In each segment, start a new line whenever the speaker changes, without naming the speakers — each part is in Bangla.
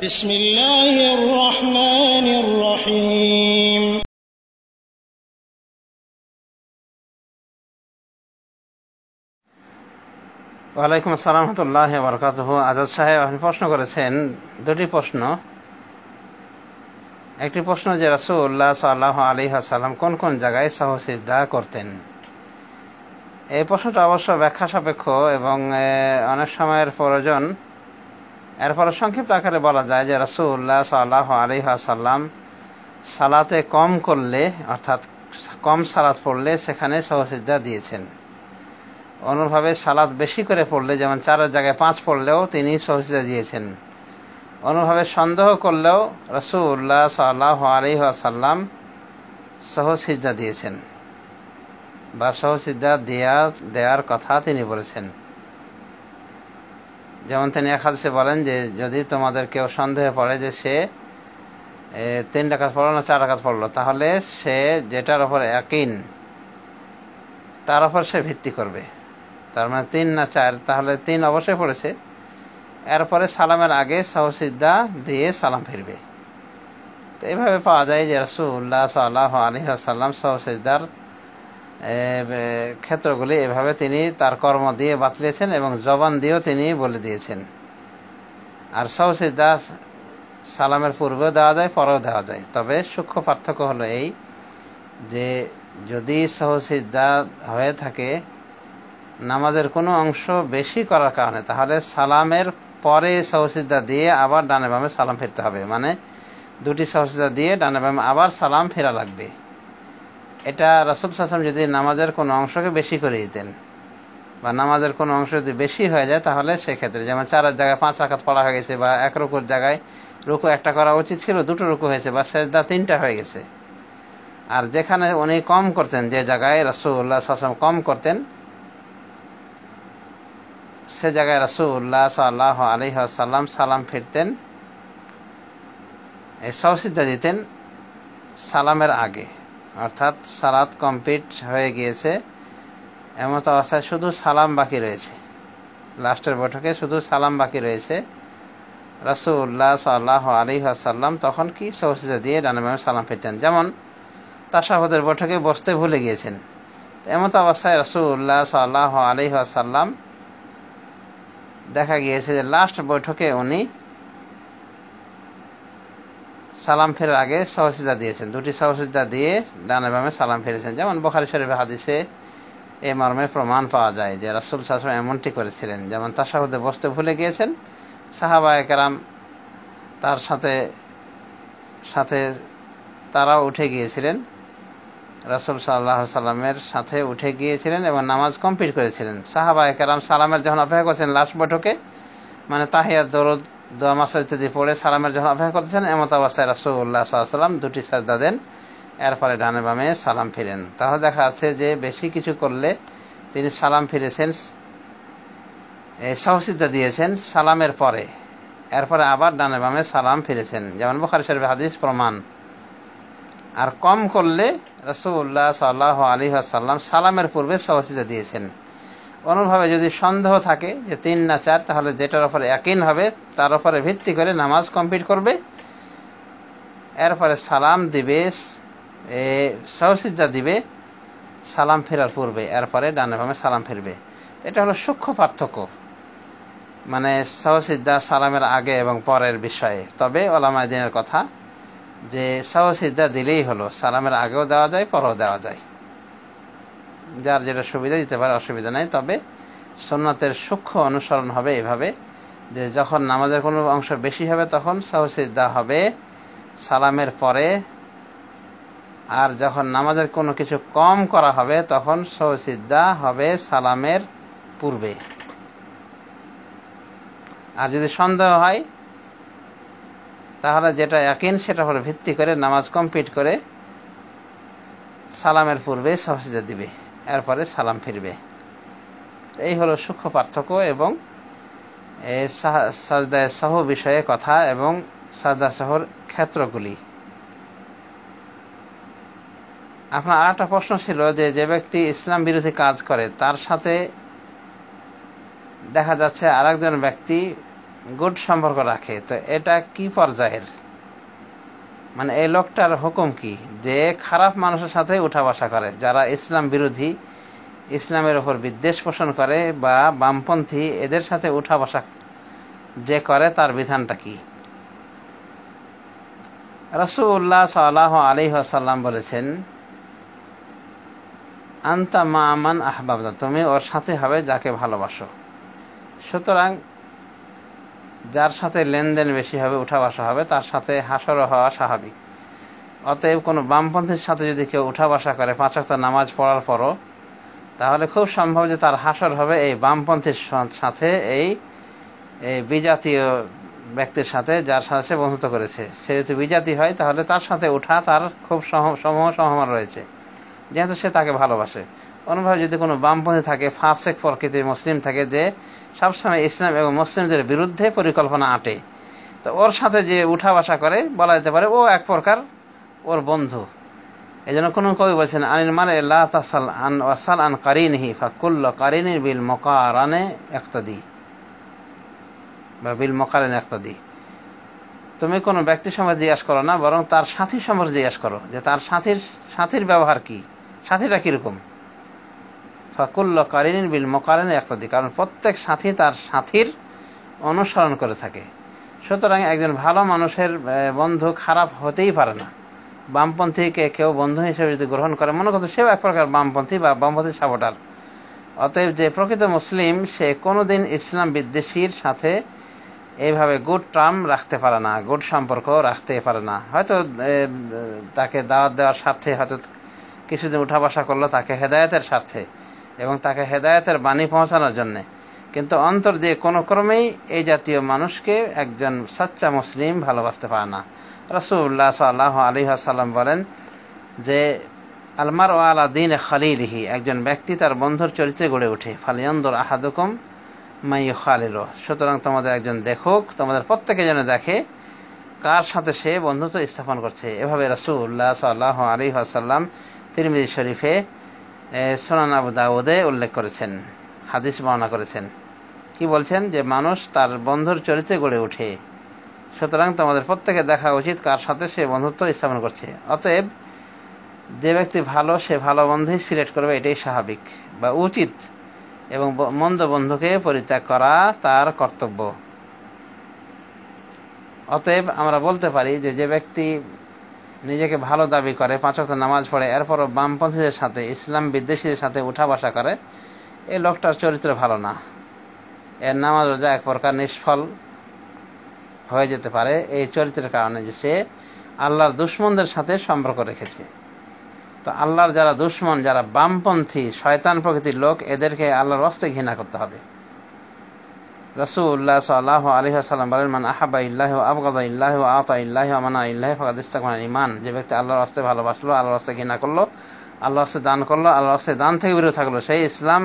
বিসমিল্লাহির রহমানির রহিম।
ওয়ালাইকুম আসসালাম রহমতুল্লাহি ওয়া বারাকাতুহু। আজাদ সাহেব আপনি প্রশ্ন করেছেন দুটি প্রশ্ন। একটি প্রশ্ন যে রাসূলুল্লাহ সাল্লাল্লাহু আলাইহি ওয়াসাল্লাম কোন কোন জায়গায় সাহু সিজদা করতেন। এই প্রশ্নটা অবশ্য ব্যাখ্যা সাপেক্ষ এবং অনেক সময়ের প্রয়োজন। এরপরে সংক্ষিপ্ত আকারে বলা যায় যে রাসূলুল্লাহ সাল্লাল্লাহু আলাইহি ওয়াসাল্লাম সালাতে কম করলে, অর্থাৎ কম সালাত পড়লে সেখানে সাহু সিজদা দিয়েছেন। অনুরূপভাবে সালাত বেশি করে পড়লে, যেমন 4-এর জায়গায় 5 পড়লেও তিনি সাহু সিজদা দিয়েছেন। অনুরূপভাবে সন্দেহ করলেও রাসূলুল্লাহ সাল্লাল্লাহু আলাইহি ওয়াসাল্লাম সাহু সিজদা দিয়েছেন বা সাহু সিজদা দেওয়ার কথা তিনি বলেছেন। যেমন তিনি এক হাদিসে বলেন যে যদি তোমাদের কেউ সন্দেহে পড়ে যে সে 3 রাকাত পড়লো না 4 রাকাত পড়লো, তাহলে সে যেটার উপর ইয়াকিন তার উপর সে ভিত্তি করবে। তার মানে 3 না 4, তাহলে 3 অবশ্যই পড়েছে। এরপরে সালামের আগে সাহু সিজদা দিয়ে সালাম ফিরবে। তো এইভাবে পাওয়া যায় যে রাসূলুল্লাহ সাল্লাল্লাহু আলাইহি ওয়াসাল্লাম সাহু সিজদার ক্ষেত্রগুলি এভাবে তিনি তার কর্ম দিয়ে বাতলিয়েছেন এবং জবান দিয়েও তিনি বলে দিয়েছেন। আর সাহু সিজদা সালামের পূর্বেও দেওয়া যায়, পরেও দেওয়া যায়। তবে সূক্ষ্ম পার্থক্য হলো এই যে যদি সাহু সিজদা হয়ে থাকে নামাজের কোনো অংশ বেশি করার কারণে, তাহলে সালামের পরে সাহু সিজদা দিয়ে আবার ডানে বামে সালাম ফিরতে হবে। মানে 2টি সাহু সিজদা দিয়ে ডানে বামে আবার সালাম ফেরা লাগবে। এটা রাসূল সাল্লাল্লাহু আলাইহি ওয়াসাল্লাম যদি নামাজের কোনো অংশকে বেশি করে দিতেন বা নামাজের কোনো অংশ যদি বেশি হয়ে যায়, তাহলে সেক্ষেত্রে যেমন 4-এর জায়গায় 5 রাকাত পড়া হয়ে গেছে, বা 1 রুকুর জায়গায় রুকু 1টা করা উচিত ছিল 2টো রুকু হয়েছে, বা সেজদা 3টা হয়ে গেছে। আর যেখানে উনি কম করতেন, যে জায়গায় রাসূলুল্লাহ সাল্লাল্লাহু আলাইহি ওয়াসাল্লাম কম করতেন, সে জায়গায় রাসূলুল্লাহ সাল্লাল্লাহু আলাইহি ওয়াসাল্লাম সালাম ফিরতেন, সাহু সিজদা দিতেন সালামের আগে। অর্থাৎ সালাত কমপ্লিট হয়ে গিয়েছে, এমন অবস্থায় শুধু সালাম বাকি রয়েছে, লাস্টের বৈঠকে শুধু সালাম বাকি রয়েছে। রাসূলুল্লাহ সাল্লাল্লাহু আলাইহি ওয়াসাল্লাম তখন কি সাহু সিজদা দিয়ে ডানে বামে সালাম ফিরতেন। যেমন তাশাহুদের বৈঠকে বসতে ভুলে গিয়েছেন, এমন অবস্থায় রাসূলুল্লাহ সাল্লাল্লাহু আলাইহি ওয়াসাল্লাম দেখা গিয়েছে যে লাস্ট বৈঠকে উনি সালাম ফেরার আগে সাহু সিজদা দিয়েছেন, 2টি সাহু সিজদা দিয়ে ডানে বামে সালাম ফিরেছেন। যেমন বুখারী শরীফের হাদিসে এই মর্মে প্রমাণ পাওয়া যায় যে রাসূল সাল্লাল্লাহু আলাইহি ওয়াসাল্লাম এমনটি করেছিলেন। যেমন তাশাহুদে বসতে ভুলে গিয়েছেন, সাহাবায়ে কেরাম তার সাথে তারাও উঠে গিয়েছিলেন, রাসূল সাল্লাল্লাহু আলাইহি ওয়াসাল্লামের সাথে উঠে গিয়েছিলেন এবং নামাজ কমপ্লিট করেছিলেন। সাহাবায়ে কেরাম সালামের যখন অপেক্ষা করছেন লাস্ট বৈঠকে, মানে তাহিয়াত, দরুদ, দোয়া, মাসআলা ইত্যাদি পড়ে সালামের যখন অপেক্ষা করতেছেন, এমন অবস্থায় রাসূলুল্লাহ সাল্লাল্লাহু আলাইহি ওয়াসাল্লাম 2টি সাজদা দেন, এরপরে ডানে বামে সালাম ফিরেন। তাহলে দেখা যাচ্ছে যে বেশি কিছু করলে তিনি সালাম ফিরেছেন, সাহু সিজদা দিয়েছেন সালামের পরে, এরপরে আবার ডানে বামে সালাম ফিরেছেন, যেমন বুখারী শরীফের হাদিস প্রমাণ। আর কম করলে রাসূলুল্লাহ সাল্লাল্লাহু আলাইহি ওয়াসাল্লাম সালামের পূর্বে সাহু সিজদা দিয়েছেন। অনুরূপভাবে যদি সন্দেহ থাকে যে 3 না 4, তাহলে যেটার উপরে ইয়াকিন হবে তার উপরে ভিত্তি করে নামাজ কমপ্লিট করবে, এরপরে সালাম দিবে, সাহু সিজদা দিবে সালাম ফেরার পূর্বে, এরপরে ডানে বামে সালাম ফিরবে। এটা হলো সূক্ষ্ম পার্থক্য, মানে সাহু সিজদা সালামের আগে এবং পরের বিষয়ে। তবে উলামায়ে দ্বীনের কথা যে সাহু সিজদা দিলেই হলো, সালামের আগেও দেওয়া যায়, পরেও দেওয়া যায়, যার যেটা সুবিধা দিতে পারে, অসুবিধা নাই। তবে সুন্নাতের সূক্ষ্ম অনুসরণ হবে এভাবে যে যখন নামাজের কোনো অংশ বেশি হবে তখন সাহু সিজদা হবে সালামের পরে, আর যখন নামাজের কোনো কিছু কম করা হবে তখন সাহু সিজদা হবে সালামের পূর্বে। আর যদি সন্দেহ হয় তাহলে যেটা ইয়াকিন সেটা হলো ভিত্তি করে নামাজ কমপ্লিট করে সালামের পূর্বে সাহু সিজদা দিবে, এরপরে সালাম ফিরবে। এই হলো সূক্ষ্ম পার্থক্য এবং সাজদায়ে সাহু বিষয়ে কথা এবং সাজদা সাহুর ক্ষেত্রগুলি। আপনার আরেকটা প্রশ্ন ছিল যে যে ব্যক্তি ইসলাম বিরোধী কাজ করে তার সাথে দেখা যাচ্ছে আরেকজন ব্যক্তি গুড সম্পর্ক রাখে, তো এটা কি পর্যায়ের, মানে এই লোকটার হুকুম কি যে খারাপ মানুষের সাথে উঠা বসা করে, যারা ইসলাম বিরোধী, ইসলামের ওপর বিদ্বেষ পোষণ করে বা বামপন্থী, এদের সাথে উঠা বসা যে করে তার বিধানটা কি? রাসূলুল্লাহ সাল্লাল্লাহু আলাইহি ওয়াসাল্লাম বলেছেন, আনতা মা মান আহবাবতা, তুমি ওর সাথে হবে যাকে ভালোবাসো। সুতরাং যার সাথে লেনদেন বেশি হবে, উঠা বসা হবে, তার সাথে হাসরও হওয়া স্বাভাবিক। অতএব কোনো বামপন্থীর সাথে যদি কেউ উঠা বসা করে 5 ওয়াক্ত নামাজ পড়ার পরও, তাহলে খুব সম্ভব যে তার হাসর হবে এই বামপন্থীর সাথে, এই বিজাতীয় ব্যক্তির সাথে, যার সাথে সে বন্ধুত্ব করেছে। সে যদি বিজাতি হয় তাহলে তার সাথে উঠা তার খুব সম্ভাবনা রয়েছে, যেহেতু সে তাকে ভালোবাসে। অন্যভাবে যদি কোনো বামপন্থী থাকে, ফাসেক প্রকৃতির মুসলিম থাকে, যে সবসময় ইসলাম এবং মুসলিমদের বিরুদ্ধে পরিকল্পনা আঁটে, তো ওর সাথে যে উঠা বসা করে, বলা যেতে পারে ও এক প্রকার ওর বন্ধু। এই জন্য কোনো কবি বলছেন, আনিল মারই লা তাসাল আন ওয়াসাল আন কারিনিহি ফাকুল্লু কারিনিন বিল মুকারানে ইক্তাদি, বা বিল মুকারানে ইক্তাদি। তুমি কোনো ব্যক্তি সম্পর্কে জিজ্ঞাসা করো না, বরং তার সাথী সম্পর্কে জিজ্ঞাসা করো, যে তার সাথীর ব্যবহার কি, সাথীটা কিরকম। ফাকুল্লু কারিনিন বিল মুকারানে ইক্তাদি, কারণ প্রত্যেক সাথী তার সাথীর অনুসরণ করে থাকে। সুতরাং একজন ভালো মানুষের বন্ধু খারাপ হতেই পারে না। বামপন্থীকে কেউ বন্ধু হিসেবে যদি গ্রহণ করে, মনে করতো সেও এক প্রকার বামপন্থী বা বামপন্থী সাপোর্টার। অতএব যে প্রকৃত মুসলিম, সে কোনোদিন ইসলাম বিদ্বেষীর সাথে এইভাবে গুড টার্ম রাখতে পারে না, গুড সম্পর্ক রাখতে পারে না। হয়তো তাকে দাওয়াত দেওয়ার স্বার্থে, হয়তো কিছুদিন উঠা বসা করলো তাকে হেদায়েতের স্বার্থে এবং তাকে হেদায়েতের বাণী পৌঁছানোর জন্যে, কিন্তু অন্তর দিয়ে কোনো ক্রমেই এই জাতীয় মানুষকে একজন সচ্চা মুসলিম ভালোবাসতে পারে না। রাসূলুল্লাহ সাল্লাল্লাহু আলাইহি ওয়াসাল্লাম বলেন যে আলমারউ আলা দীনি খালিলিহি, একজন ব্যক্তি তার বন্ধুর চরিত্রে গড়ে ওঠে। ফালিয়ানদুর আহাদুকুম মাই ইউখালিলু, সুতরাং তোমাদের একজন দেখুক, তোমাদের প্রত্যেকে যেন দেখে কার সাথে সে বন্ধুত্ব স্থাপন করছে। এভাবে রাসূলুল্লাহ সাল্লাল্লাহু আলাইহি ওয়াসাল্লাম তিরমিজি শরীফে, সুনান আবু দাউদে উল্লেখ করেছেন, হাদিস বর্ণনা করেছেন। কি বলছেন? যে মানুষ তার বন্ধুর চরিত্রে গড়ে ওঠে, সুতরাং তোমাদের প্রত্যেকে দেখা উচিত কার সাথে সে বন্ধুত্ব স্থাপন করছে। অতএব যে ব্যক্তি ভালো, সে ভালো বন্ধুই সিলেক্ট করবে, এটাই স্বাভাবিক বা উচিত, এবং মন্দ বন্ধুকে পরিত্যাগ করা তার কর্তব্য। অতএব আমরা বলতে পারি যে যে ব্যক্তি নিজেকে ভালো দাবি করে, 5 ওয়াক্ত নামাজ পড়ে, এরপরও বামপন্থীদের সাথে, ইসলাম বিদ্বেষীদের সাথে উঠা বসা করে, এই লোকটার চরিত্র ভালো না। এর নামাজ রোজা এক প্রকার নিষ্ফল হয়ে যেতে পারে এই চরিত্রের কারণে, যে সে আল্লাহর দুশমনদের সাথে সম্পর্ক রেখেছে। তো আল্লাহর যারা দুশমন, যারা বামপন্থী শয়তান প্রকৃতির লোক, এদেরকে আল্লাহর ওয়াস্তে ঘৃণা করতে হবে। রাসূলুল্লাহ সাল্লাল্লাহু আলাইহি ওয়াসাল্লাম বলেন, মান আহাব্বা ইল্লাহি ওয়া আবগাদা ইল্লাহি ওয়া আতা ইল্লাহি ওয়া মানা ইল্লাহি ফাকাদ ইসতাকমালা ঈমান। যে ব্যক্তি আল্লাহর ওয়াস্তে ভালোবাসলো, আল্লাহর ওয়াস্তে ঘৃণা করলো, আল্লাহর ওয়াস্তে দান করলো, আল্লাহর ওয়াস্তে দান থেকে বিরত থাকলো, সেই ইসলাম,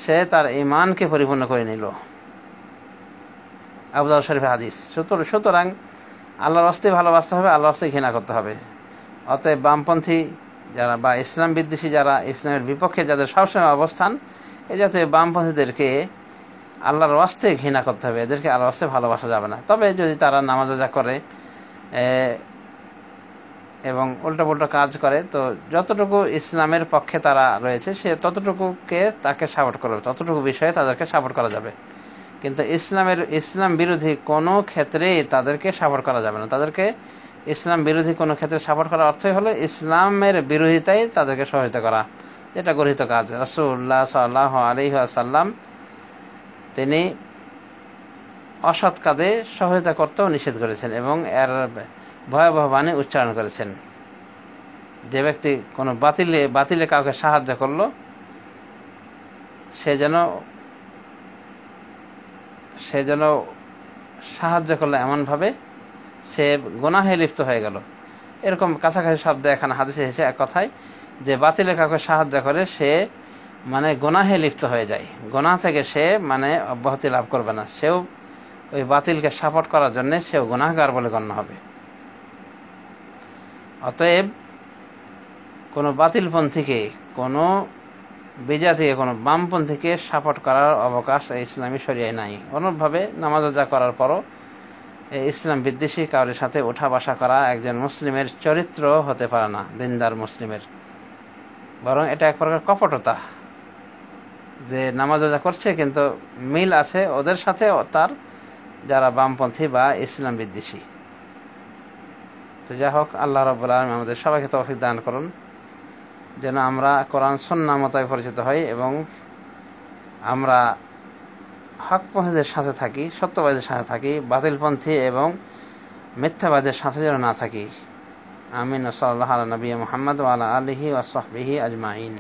সে তার ঈমানকে পরিপূর্ণ করে নিল। আবু দাউদ শরীফে হাদিস। সুতরাং আল্লাহর ওয়াস্তে ভালোবাসতে হবে, আল্লাহর ওয়াস্তে ঘৃণা করতে হবে। অতএব বামপন্থী যারা বা ইসলাম বিদ্বেষী যারা, ইসলামের বিপক্ষে যাদের সবসময় অবস্থান, এই জাতীয় বামপন্থীদেরকে আল্লাহর ওয়াস্তে ঘৃণা করতে হবে, এদেরকে আল্লাহর ওয়াস্তে ভালোবাসা যাবে না। তবে যদি তারা নামাজ রোজা করে এবং উল্টো কাজ করে, তো যতটুকু ইসলামের পক্ষে তারা রয়েছে, সে ততটুকুকে তাকে সাপোর্ট করবে, ততটুকু বিষয়ে তাদেরকে সাপোর্ট করা যাবে। কিন্তু ইসলাম বিরোধী কোনো ক্ষেত্রেই তাদেরকে সাপোর্ট করা যাবে না। তাদেরকে ইসলাম বিরোধী কোনো ক্ষেত্রে সাপোর্ট করার অর্থই হলো ইসলামের বিরোধিতায় তাদেরকে সহায়তা করা, যেটা গর্হিত কাজ। রাসূলুল্লাহ সাল্লাল্লাহু আলাইহি ওয়াসাল্লাম তিনি অসৎ কাজে সহায়তা করতেও নিষেধ করেছেন এবং এর ভয়াবহ বাণী উচ্চারণ করেছেন। যে ব্যক্তি কোনো বাতিলে কাউকে সাহায্য করলো, সে যেন সাহায্য করলো এমনভাবে সে গুনাহে লিপ্ত হয়ে গেল। এরকম কাছাকাছি শব্দ এখানে হাদিসে এসেছে এক কথায়, যে বাতিলে কাউকে সাহায্য করে সে মানে গুনাহে লিপ্ত হয়ে যায়, গুনাহ থেকে সে মানে অব্যাহতি লাভ করবে না, সেও ওই বাতিলকে সাপোর্ট করার জন্য সেও গুনাহগার বলে গণ্য হবে। অতএব কোনো বাতিলপন্থীকে কোনো বিজাতীয় কোনো বামপন্থীকে সাপোর্ট করার অবকাশ এই ইসলামী শরিয়ায় নাই। অনুরূপভাবে নামাজ রোজা করার পরও এই ইসলাম বিদ্বেষী কারোর সাথে ওঠা বসা করা একজন মুসলিমের চরিত্র হতে পারে না, দিনদার মুসলিমের, বরং এটা এক প্রকার কপটতা, যে নামাজ রোজা করছে কিন্তু মিল আছে ওদের সাথে তার যারা বামপন্থী বা ইসলাম বিদ্বেষী। তো যাই হোক, আল্লাহ রাব্বুল আলামিন আমাদের সবাইকে তৌফিক দান করুন যেন আমরা কোরআন সুন্নাহ মোতাবেক পরিচিত হই এবং আমরা হকপন্থীদের সাথে থাকি, সত্যবাদীদের সাথে থাকি, বাতিলপন্থী এবং মিথ্যাবাদীদের সাথে যেন না থাকি। আমিন। সাল্লাল্লাহু আলা নবিয়্যিনা মুহাম্মদ ওয়া আলা আলিহি ওয়া সাহবিহি আজমাইন।